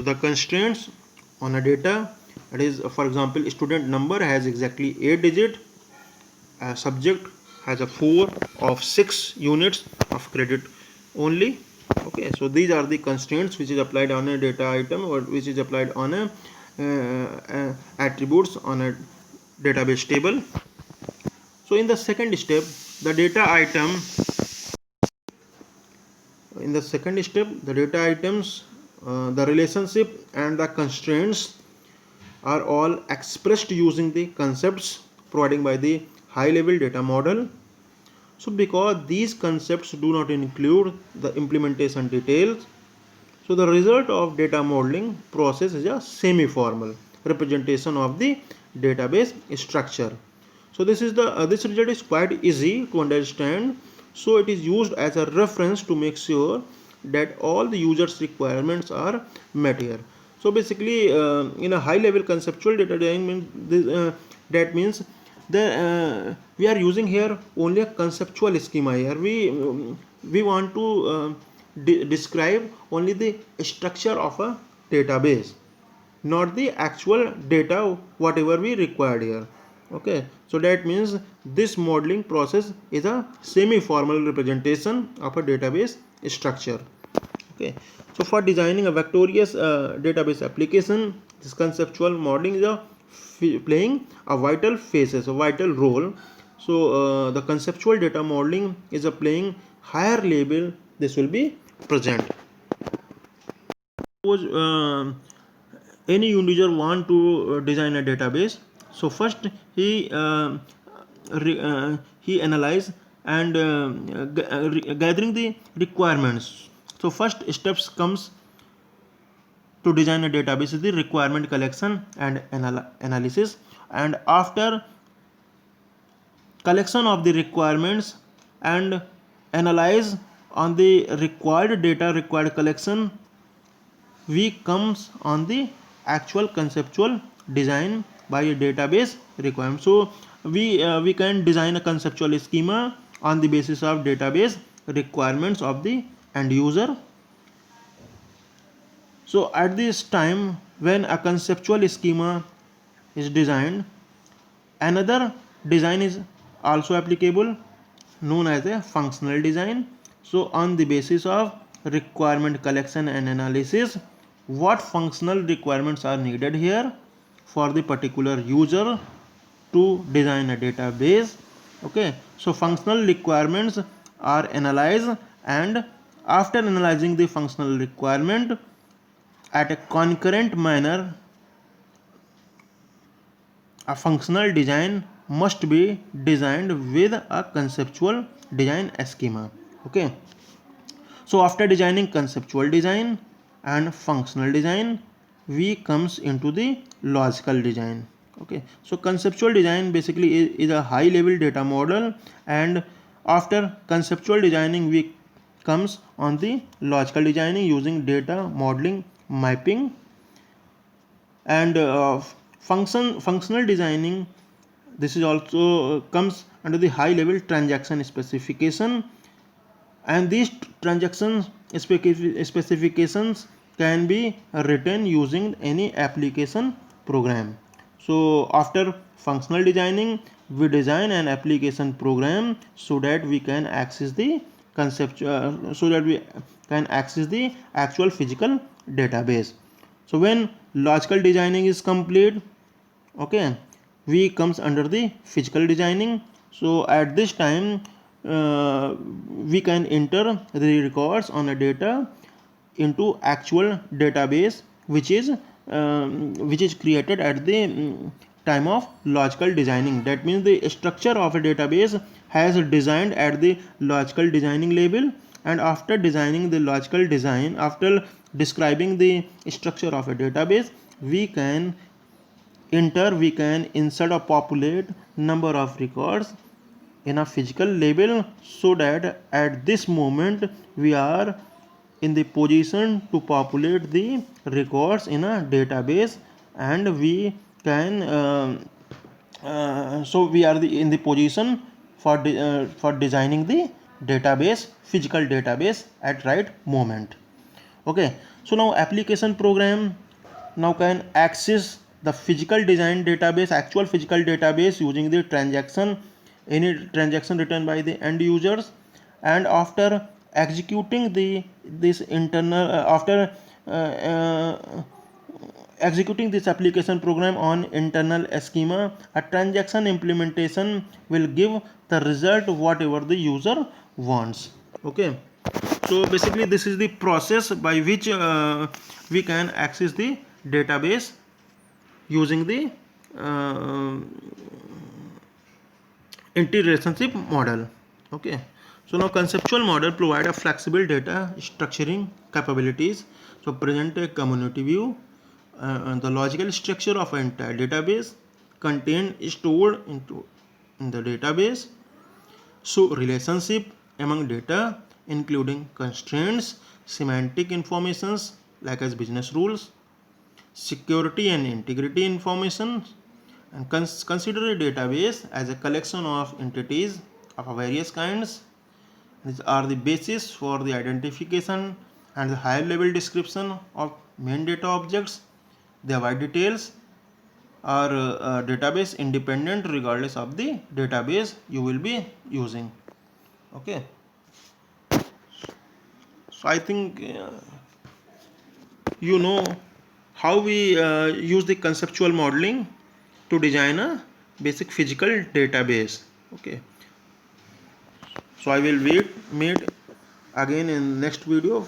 the constraints on a data, that is, for example, student number has exactly 8 digit, a subject has a 4 of 6 units of credit only. Okay, so these are the constraints which is applied on a data item, or which is applied on a attributes on a database table. So in the second step, the data item in the second step the data items, the relationship and the constraints are all expressed using the concepts provided by the high level data model. So because these concepts do not include the implementation details, so the result of data modeling process is a semi-formal representation of the database structure. So this result is quite easy to understand. So it is used as a reference to make sure that all the users requirements are met here. So basically, in a high level conceptual data design, that means we are using here only a conceptual schema here. We want to describe only the structure of a database, not the actual data whatever we required here. Okay, so that means this modeling process is a semi formal representation of a database structure. Okay, so for designing a vectorious database application, this conceptual modeling is playing a vital phases, a vital role. So the conceptual data modeling is a playing higher level. This will be present. Suppose any user want to design a database. So first he analyze and gathering the requirements. So first steps comes to design a database is the requirement collection and analysis, and after collection of the requirements and analyze on the required data, required collection, we comes on the actual conceptual design by a database requirement. So we can design a conceptual schema on the basis of database requirements of the end user. So at this time, when a conceptual schema is designed, another design is also applicable, known as a functional design. So on the basis of requirement collection and analysis, what functional requirements are needed here for the particular user to design a database. Okay, so functional requirements are analyzed, and after analyzing the functional requirement at a concurrent manner, a functional design must be designed with a conceptual design schema. Okay, so after designing conceptual design and functional design, we comes into the logical design. Okay, so conceptual design basically is a high level data model, and after conceptual designing we comes on the logical designing using data modeling, mapping, and functional designing. This is also comes under the high level transaction specification, and these transaction specifications can be written using any application program. So after functional designing, we design an application program so that we can access the so that we can access the actual physical database. So when logical designing is complete, okay, we comes under the physical designing. So at this time, we can enter the records on a data into actual database, which is created at the time of logical designing. That means the structure of a database has designed at the logical designing level, and after designing the logical design, after describing the structure of a database, we can insert or populate number of records in a physical label, so that at this moment we are in the position to populate the records in a database, and we can so we are in the position for designing the database, physical database at right moment. Okay, so now application program now can access the physical design database, actual physical database, using the transaction, any transaction written by the end users. And after executing the this internal after executing this application program on internal schema, a transaction implementation will give the result whatever the user wants. Okay, so basically this is the process by which we can access the database using the uh, interrelationship model. Okay, so now conceptual model provide a flexible data structuring capabilities. So present a community view and the logical structure of an entire database contained stored in the database. So relationship among data including constraints, semantic informations like as business rules, security and integrity information, and consider a database as a collection of entities of various kinds. These are the basis for the identification and the higher level description of main data objects. They avoid details are database independent regardless of the database you will be using. Okay, so I think you know how we use the conceptual modeling to design a basic physical database. Okay, so I will meet again in next video